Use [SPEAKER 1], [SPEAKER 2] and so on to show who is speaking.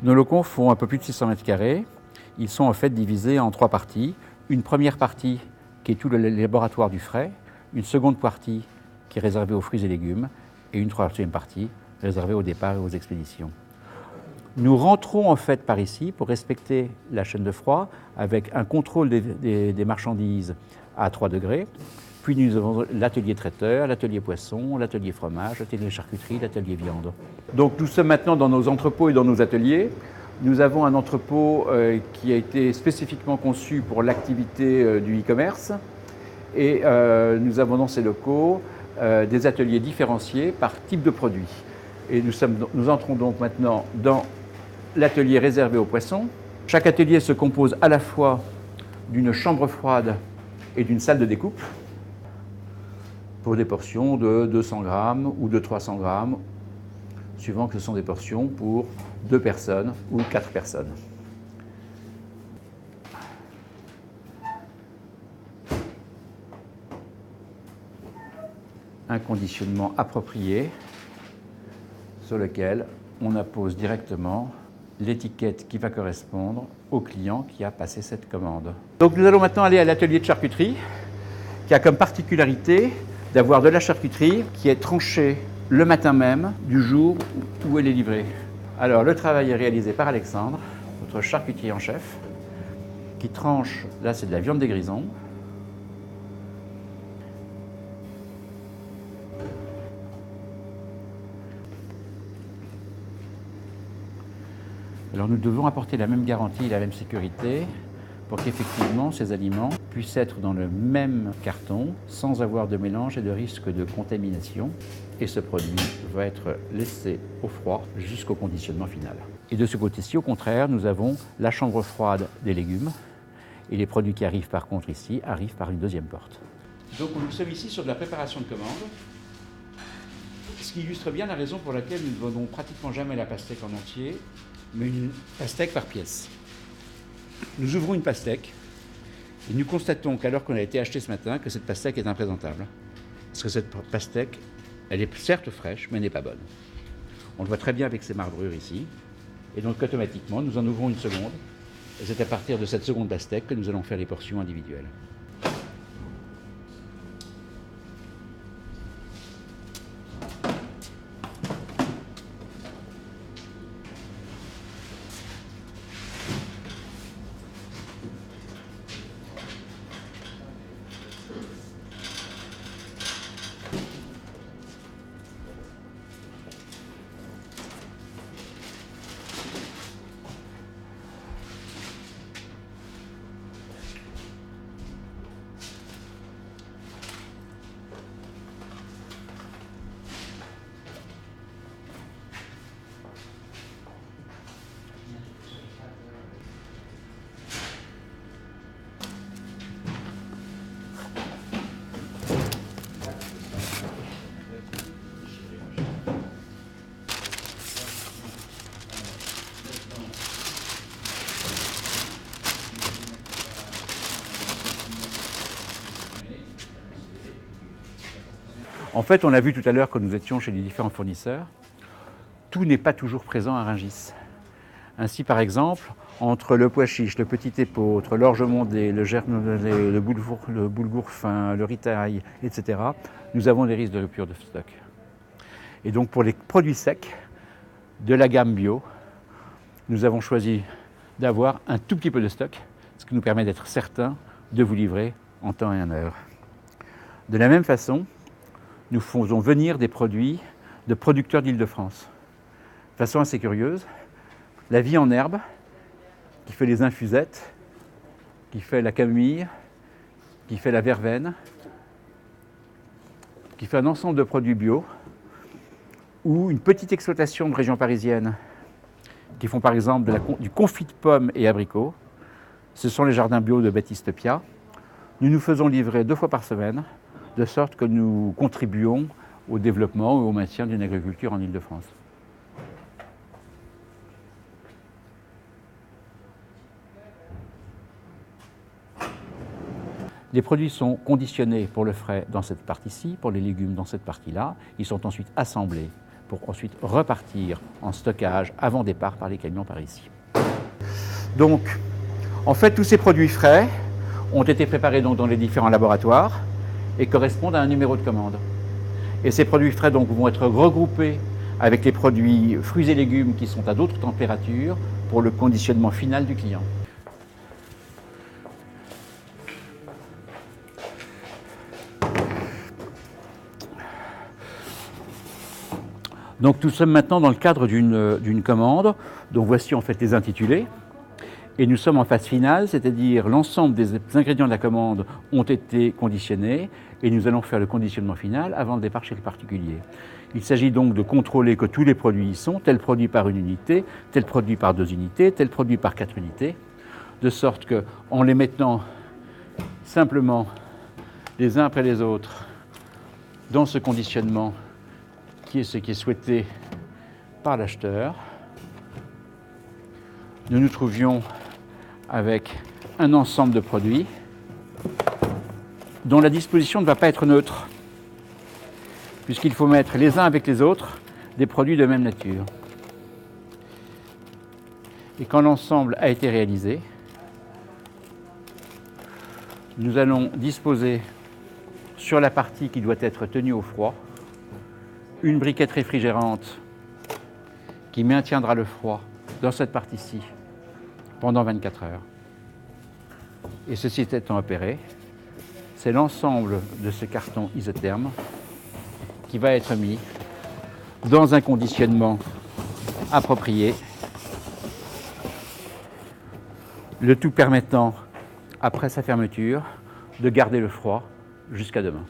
[SPEAKER 1] Nos locaux font un peu plus de 600 mètres carrés. Ils sont en fait divisés en 3 parties. Une première partie qui est tout le laboratoire du frais, une seconde partie qui est réservée aux fruits et légumes et une troisième partie réservée au départ et aux expéditions. Nous rentrons en fait par ici pour respecter la chaîne de froid avec un contrôle des marchandises à 3 degrés. Puis nous avons l'atelier traiteur, l'atelier poisson, l'atelier fromage, l'atelier charcuterie, l'atelier viande. Donc nous sommes maintenant dans nos entrepôts et dans nos ateliers. Nous avons un entrepôt qui a été spécifiquement conçu pour l'activité du e-commerce. Et nous avons dans ces locaux des ateliers différenciés par type de produit. Et nous entrons donc maintenant dans l'atelier réservé aux poissons. Chaque atelier se compose à la fois d'une chambre froide et d'une salle de découpe pour des portions de 200 grammes ou de 300 grammes, suivant que ce sont des portions pour 2 personnes ou 4 personnes. Un conditionnement approprié sur lequel on appose directement l'étiquette qui va correspondre au client qui a passé cette commande. Donc nous allons maintenant aller à l'atelier de charcuterie qui a comme particularité d'avoir de la charcuterie qui est tranchée le matin même du jour où elle est livrée. Alors le travail est réalisé par Alexandre, notre charcutier en chef, qui tranche, là c'est de la viande des grisons. Alors nous devons apporter la même garantie et la même sécurité pour qu'effectivement ces aliments puissent être dans le même carton sans avoir de mélange et de risque de contamination. Et ce produit va être laissé au froid jusqu'au conditionnement final. Et de ce côté-ci, au contraire, nous avons la chambre froide des légumes et les produits qui arrivent par contre ici arrivent par une deuxième porte. Donc nous sommes ici sur de la préparation de commande, ce qui illustre bien la raison pour laquelle nous ne vendons pratiquement jamais la pastèque en entier, mais une pastèque par pièce. Nous ouvrons une pastèque et nous constatons qu'alors qu'on a été acheté ce matin, que cette pastèque est imprésentable. Parce que cette pastèque, elle est certes fraîche, mais elle n'est pas bonne. On le voit très bien avec ces marbrures ici. Et donc automatiquement, nous en ouvrons une seconde. Et c'est à partir de cette seconde pastèque que nous allons faire les portions individuelles. En fait, on a vu tout à l'heure quand nous étions chez les différents fournisseurs, tout n'est pas toujours présent à Rungis. Ainsi, par exemple, entre le pois chiche, le petit épeautre, l'orge mondée, le boulgour fin, le ritaille, etc., nous avons des risques de rupture de stock. Et donc, pour les produits secs de la gamme bio, nous avons choisi d'avoir un tout petit peu de stock, ce qui nous permet d'être certains de vous livrer en temps et en heure. De la même façon, nous faisons venir des produits de producteurs d'Île-de-France. De façon assez curieuse, la vie en herbe, qui fait les infusettes, qui fait la camomille, qui fait la verveine, qui fait un ensemble de produits bio, ou une petite exploitation de région parisienne, qui font par exemple du confit de pommes et abricots. Ce sont les jardins bio de Baptiste Pia. Nous nous faisons livrer 2 fois par semaine, de sorte que nous contribuons au développement et au maintien d'une agriculture en Île-de-France. Les produits sont conditionnés pour le frais dans cette partie-ci, pour les légumes dans cette partie-là. Ils sont ensuite assemblés pour ensuite repartir en stockage avant départ par les camions par ici. Donc, en fait, tous ces produits frais ont été préparés donc dans les différents laboratoires et correspondent à un numéro de commande. Et ces produits frais donc vont être regroupés avec les produits fruits et légumes qui sont à d'autres températures pour le conditionnement final du client. Donc nous sommes maintenant dans le cadre d'une commande, donc voici en fait les intitulés. Et nous sommes en phase finale, c'est-à-dire l'ensemble des ingrédients de la commande ont été conditionnés et nous allons faire le conditionnement final avant le départ chez le particulier. Il s'agit donc de contrôler que tous les produits y sont, tel produit par une unité, tel produit par 2 unités, tel produit par 4 unités, de sorte qu'en les mettant simplement les uns après les autres dans ce conditionnement qui est ce qui est souhaité par l'acheteur, nous nous trouvions avec un ensemble de produits dont la disposition ne va pas être neutre, puisqu'il faut mettre les uns avec les autres des produits de même nature. Et quand l'ensemble a été réalisé, nous allons disposer sur la partie qui doit être tenue au froid une briquette réfrigérante qui maintiendra le froid dans cette partie-ci pendant 24 heures. Et ceci étant opéré, c'est l'ensemble de ce carton isotherme qui va être mis dans un conditionnement approprié, le tout permettant, après sa fermeture, de garder le froid jusqu'à demain.